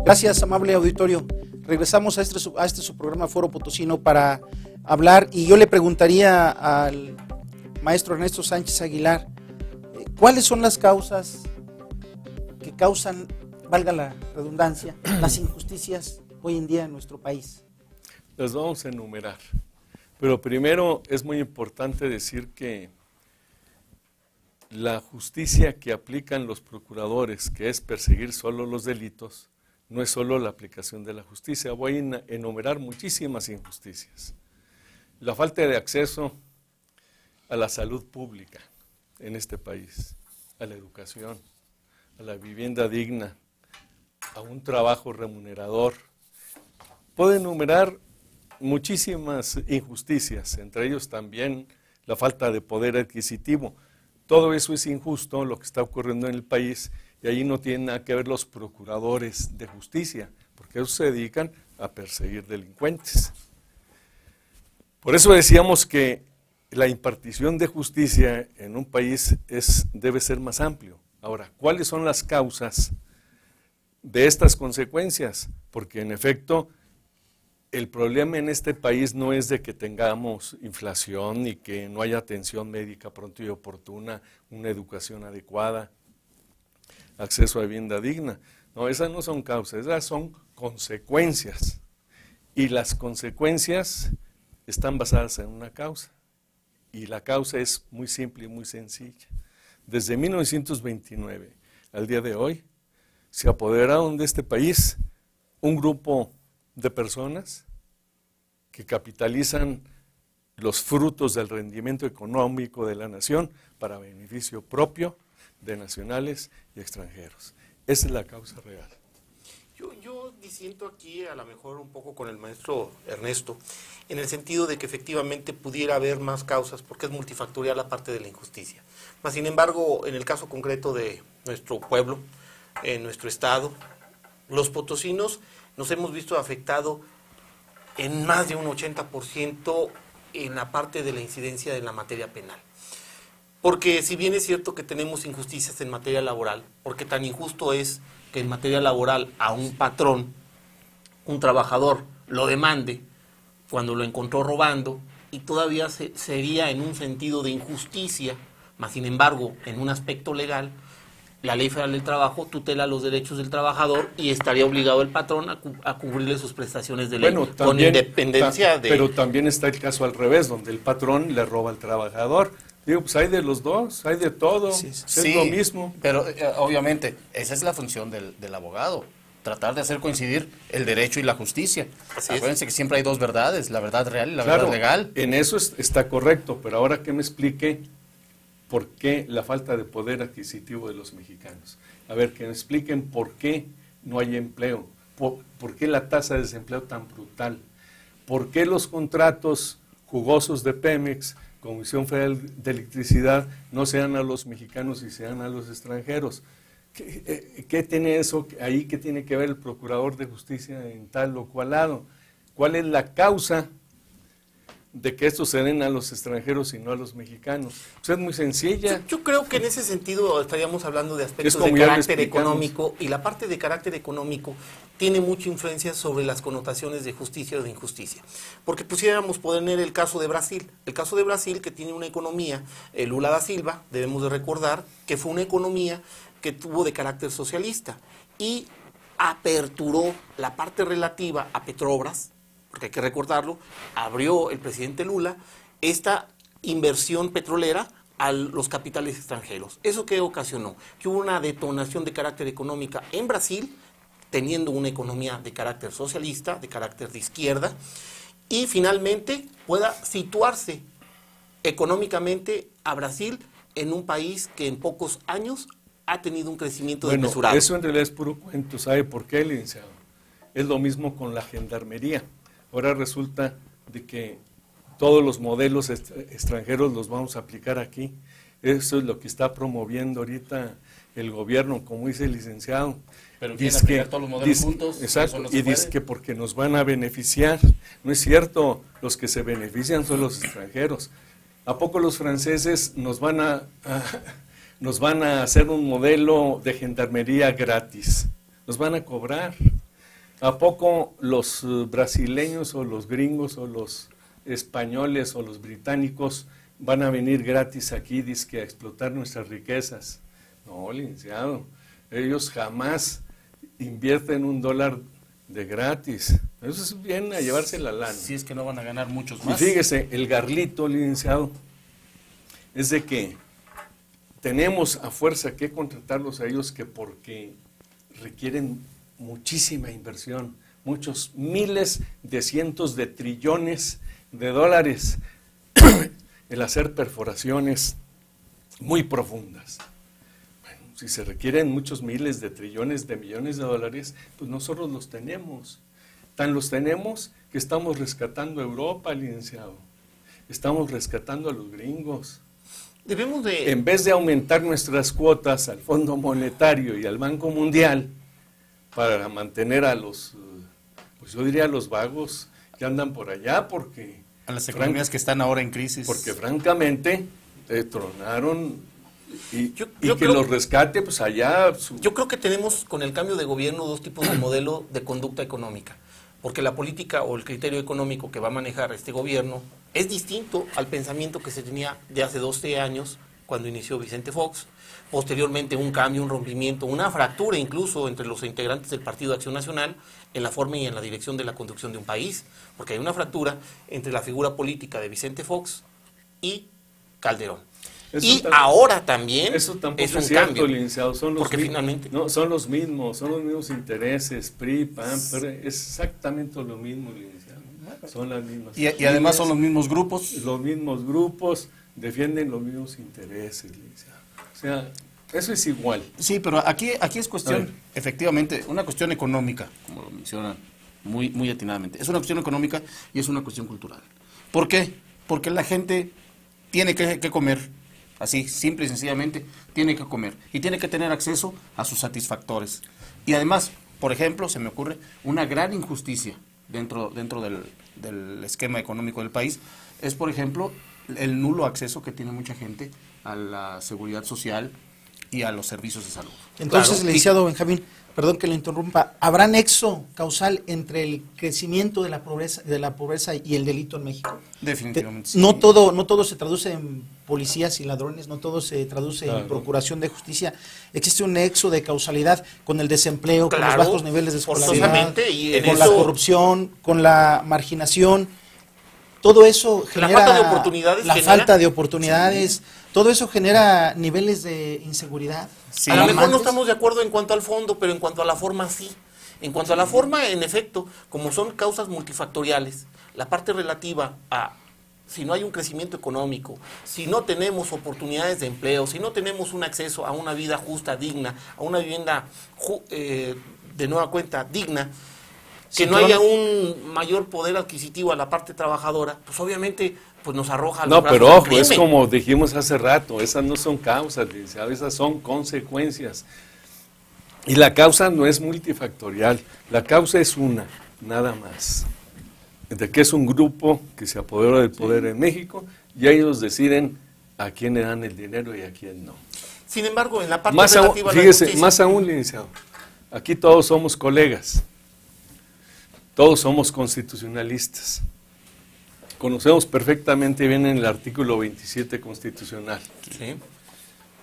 Gracias, amable auditorio. Regresamos a este su programa Foro Potosino para hablar, y yo le preguntaría al maestro Ernesto Sánchez Aguilar, ¿cuáles son las causas que causan, valga la redundancia, las injusticias hoy en día en nuestro país? Las vamos a enumerar, pero primero es muy importante decir que la justicia que aplican los procuradores, que es perseguir solo los delitos, no es solo la aplicación de la justicia. Voy a enumerar muchísimas injusticias. La falta de acceso a la salud pública en este país, a la educación, a la vivienda digna, a un trabajo remunerador. Puedo enumerar muchísimas injusticias, entre ellos también la falta de poder adquisitivo. Todo eso es injusto, lo que está ocurriendo en el país, y ahí no tienen nada que ver los procuradores de justicia, porque ellos se dedican a perseguir delincuentes. Por eso decíamos que la impartición de justicia en un país debe ser más amplio. Ahora, ¿cuáles son las causas de estas consecuencias? Porque en efecto, el problema en este país no es de que tengamos inflación y que no haya atención médica pronta y oportuna, una educación adecuada, acceso a vivienda digna. No, esas no son causas, esas son consecuencias. Y las consecuencias están basadas en una causa. Y la causa es muy simple y muy sencilla. Desde 1929 al día de hoy, se apoderaron de este país un grupo de personas que capitalizan los frutos del rendimiento económico de la nación para beneficio propio de nacionales y extranjeros. Esa es la causa real. Yo disiento aquí a lo mejor un poco con el maestro Ernesto, en el sentido de que efectivamente pudiera haber más causas, porque es multifactorial la parte de la injusticia. Mas, sin embargo, en el caso concreto de nuestro pueblo, en nuestro estado, los potosinos nos hemos visto afectados en más de un 80% en la parte de la incidencia de la materia penal. Porque si bien es cierto que tenemos injusticias en materia laboral, porque tan injusto es que en materia laboral a un patrón, un trabajador, lo demande cuando lo encontró robando, y todavía sería en un sentido de injusticia, mas sin embargo, en un aspecto legal, la Ley Federal del Trabajo tutela los derechos del trabajador y estaría obligado el patrón a cubrirle sus prestaciones de ley, bueno, también, con independencia de... Pero también está el caso al revés, donde el patrón le roba al trabajador. Digo, pues hay de los dos, hay de todo, sí, es lo mismo. Pero obviamente, esa es la función del abogado, tratar de hacer coincidir el derecho y la justicia. Acuérdense que siempre hay dos verdades, la verdad real y la verdad legal. En eso está correcto, pero ahora que me explique por qué la falta de poder adquisitivo de los mexicanos. A ver, que me expliquen por qué no hay empleo, por qué la tasa de desempleo tan brutal, por qué los contratos jugosos de Pemex, Comisión Federal de Electricidad, no se dan a los mexicanos y se dan a los extranjeros. ¿Qué tiene eso ahí? ¿Qué tiene que ver el procurador de justicia en tal o cual lado? ¿Cuál es la causa de que estos se den a los extranjeros y no a los mexicanos? Pues es muy sencilla. Yo creo que en ese sentido estaríamos hablando de aspectos de carácter económico, y la parte de carácter económico tiene mucha influencia sobre las connotaciones de justicia o de injusticia. Porque pusiéramos poner el caso de Brasil. El caso de Brasil, que tiene una economía, Lula da Silva, debemos de recordar que fue una economía que tuvo de carácter socialista y aperturó la parte relativa a Petrobras, porque hay que recordarlo, abrió el presidente Lula esta inversión petrolera a los capitales extranjeros. ¿Eso qué ocasionó? Que hubo una detonación de carácter económica en Brasil, teniendo una economía de carácter socialista, de carácter de izquierda, y finalmente pueda situarse económicamente a Brasil en un país que en pocos años ha tenido un crecimiento desmesurado. Eso en realidad es puro cuento. ¿Sabe por qué, licenciado? Es lo mismo con la gendarmería. Ahora resulta de que todos los modelos extranjeros los vamos a aplicar aquí. Eso es lo que está promoviendo ahorita el gobierno, como dice el licenciado. Pero quieren aplicar todos los modelos juntos. Exacto, y dice que porque nos van a beneficiar. No es cierto, los que se benefician son los extranjeros. ¿A poco los franceses nos van a hacer un modelo de gendarmería gratis? Nos van a cobrar. ¿A poco los brasileños o los gringos o los españoles o los británicos van a venir gratis aquí dizque a explotar nuestras riquezas? No, licenciado, ellos jamás invierten $1 de gratis. Eso es bien a llevarse la lana. Si es que no van a ganar muchos más. Y fíjese, el garlito, licenciado, es de que tenemos a fuerza que contratarlos a ellos que porque requieren muchísima inversión, muchos miles de cientos de trillones de dólares el hacer perforaciones muy profundas. Bueno, si se requieren muchos miles de trillones de millones de dólares, pues nosotros los tenemos. Tan los tenemos que estamos rescatando a Europa, licenciado. Estamos rescatando a los gringos. En vez de aumentar nuestras cuotas al Fondo Monetario y al Banco Mundial para mantener a los, pues yo diría a los vagos que andan por allá, porque a las economías que están ahora en crisis. Porque francamente tronaron y que los rescate pues allá. Yo creo que tenemos con el cambio de gobierno dos tipos de modelo de conducta económica, porque la política o el criterio económico que va a manejar este gobierno es distinto al pensamiento que se tenía de hace 12 años cuando inició Vicente Fox. Posteriormente un cambio, un rompimiento, una fractura incluso entre los integrantes del Partido de Acción Nacional en la forma y en la dirección de la conducción de un país, porque hay una fractura entre la figura política de Vicente Fox y Calderón. Ahora también eso tampoco es un cierto, cambio, licenciado. Son los porque finalmente no, son los mismos intereses, PRI, PAN, es exactamente lo mismo, licenciado. Son las mismas. Y además son los mismos grupos. Los mismos grupos defienden los mismos intereses, licenciado. O sea, eso es igual. Sí, pero aquí es cuestión, efectivamente, una cuestión económica, como lo mencionan muy, muy atinadamente. Es una cuestión económica y es una cuestión cultural. ¿Por qué? Porque la gente tiene que comer, así, simple y sencillamente, tiene que comer. Y tiene que tener acceso a sus satisfactores. Y además, por ejemplo, se me ocurre una gran injusticia dentro del esquema económico del país, es, por ejemplo, el nulo acceso que tiene mucha gente a la seguridad social y a los servicios de salud. Entonces, claro, licenciado Benjamín, perdón que le interrumpa, ¿habrá nexo causal entre el crecimiento de la pobreza y el delito en México? Definitivamente. Sí. No todo se traduce en policías y ladrones, no todo se traduce en procuración de justicia. Existe un nexo de causalidad con el desempleo, con los bajos niveles de escolaridad, con la corrupción, con la marginación. Todo eso genera la falta de oportunidades, sí. Todo eso genera niveles de inseguridad. Sí. A lo mejor no estamos de acuerdo en cuanto al fondo, pero en cuanto a la forma sí. En cuanto a la forma, en efecto, como son causas multifactoriales, la parte relativa a si no hay un crecimiento económico, si no tenemos oportunidades de empleo, si no tenemos un acceso a una vida justa, digna, a una vivienda de nueva cuenta digna, que no haya un mayor poder adquisitivo a la parte trabajadora, pues obviamente pues nos arroja al pero ojo, es como dijimos hace rato, esas no son causas, esas son consecuencias. Y la causa no es multifactorial, la causa es una, nada más. De que es un grupo que se apodera del poder en México y ellos deciden a quién le dan el dinero y a quién no. Sin embargo, en la parte relativa a la justicia, más aún, licenciado, aquí todos somos colegas. Todos somos constitucionalistas. Conocemos perfectamente bien el artículo 27 constitucional. Sí.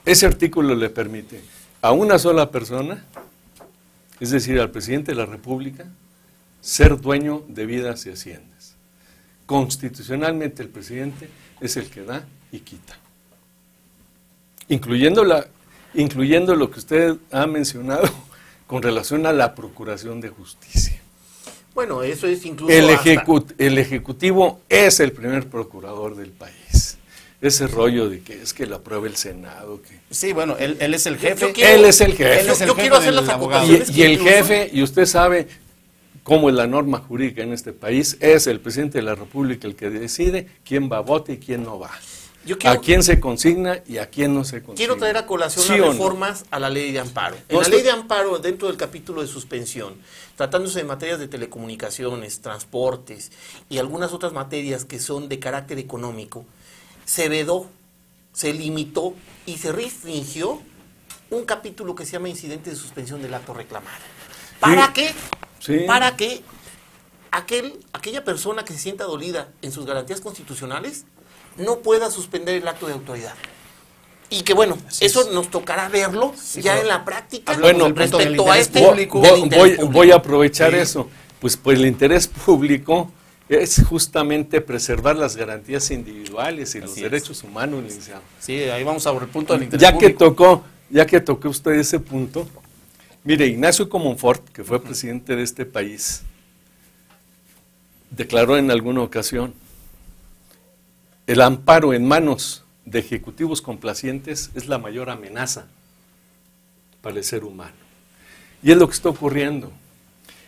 Ese artículo le permite a una sola persona, es decir, al presidente de la República, ser dueño de vidas y haciendas. Constitucionalmente el presidente es el que da y quita. Incluyendo lo que usted ha mencionado con relación a la Procuración de Justicia. Bueno, eso es incluso el Ejecutivo es el primer procurador del país. Ese rollo de que es que lo apruebe el Senado. Sí, bueno, él es el jefe. Él es el jefe. Yo quiero hacer las acotaciones. Y el jefe, y usted sabe cómo es la norma jurídica en este país, es el presidente de la República el que decide quién va a votar y quién no va. a quién se consigna y a quién no se consigna. Quiero traer a colación ¿Sí las o reformas a la ley de amparo. En No, la ley de amparo, dentro del capítulo de suspensión, tratándose de materias de telecomunicaciones, transportes y algunas otras materias que son de carácter económico, se vedó, se limitó y se restringió un capítulo que se llama incidente de suspensión del acto reclamado. ¿Para qué? Sí. Para que aquella persona que se sienta dolida en sus garantías constitucionales no pueda suspender el acto de autoridad. Y que bueno, eso nos tocará verlo ya en la práctica. Bueno, respecto a este público, voy a aprovechar eso. Pues el interés público es justamente preservar las garantías individuales y los derechos humanos, licenciado. Sí, ahí vamos sobre el punto del interés público. Ya que tocó usted ese punto, mire, Ignacio Comonfort, que fue presidente de este país, declaró en alguna ocasión: el amparo en manos de ejecutivos complacientes es la mayor amenaza para el ser humano. Y es lo que está ocurriendo.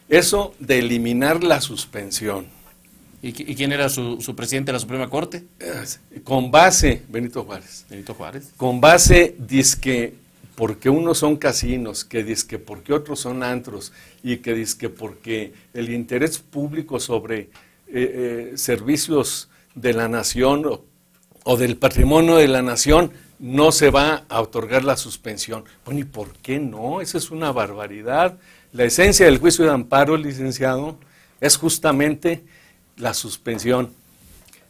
Eso de eliminar la suspensión. ¿Y quién era su presidente de la Suprema Corte? Con base, Benito Juárez. Benito Juárez. Con base, dizque porque unos son casinos, que dizque porque otros son antros, y que dizque porque el interés público sobre servicios de la nación o del patrimonio de la nación no se va a otorgar la suspensión. Bueno, ¿y por qué no? Esa es una barbaridad. La esencia del juicio de amparo, licenciado, es justamente la suspensión,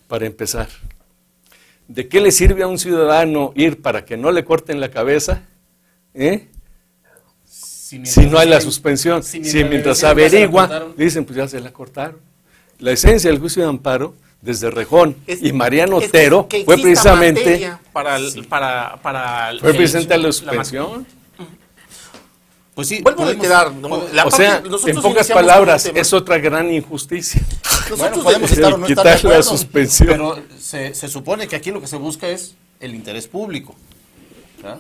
para empezar. ¿De qué le sirve a un ciudadano ir para que no le corten la cabeza? Si no hay la suspensión, si mientras averigua, dicen, pues ya se la cortaron. La esencia del juicio de amparo, desde Rejón y Mariano Otero, fue precisamente fue precisamente a la suspensión. Pues sí, vuelvo a reiterar. O sea, en pocas palabras, es otra gran injusticia. Bueno, podemos estar o no estar de quitar acuerdo, la suspensión. pero se supone que aquí lo que se busca es el interés público. ¿Ah?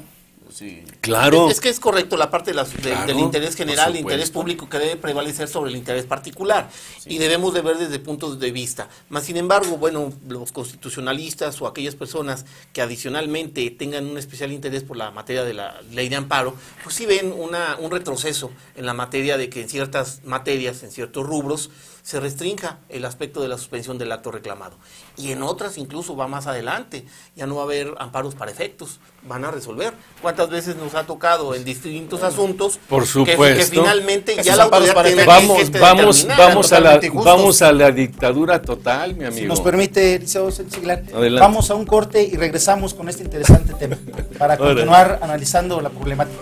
Sí. Claro. Es que es correcto la parte del interés general, el interés público que debe prevalecer sobre el interés particular, y debemos de ver desde puntos de vista. Mas, sin embargo, bueno, los constitucionalistas o aquellas personas que adicionalmente tengan un especial interés por la materia de la ley de amparo, pues sí ven un retroceso en la materia de que en ciertas materias, en ciertos rubros, se restrinja el aspecto de la suspensión del acto reclamado. Y en otras incluso va más adelante, ya no va a haber amparos para efectos, van a resolver. ¿Cuántas veces nos ha tocado en distintos asuntos? Por supuesto. Que finalmente ya la autoridad tiene vamos a la dictadura total, mi amigo. Si nos permite, licenciado Sánchez Aguilar, vamos a un corte y regresamos con este interesante tema para continuar analizando la problemática.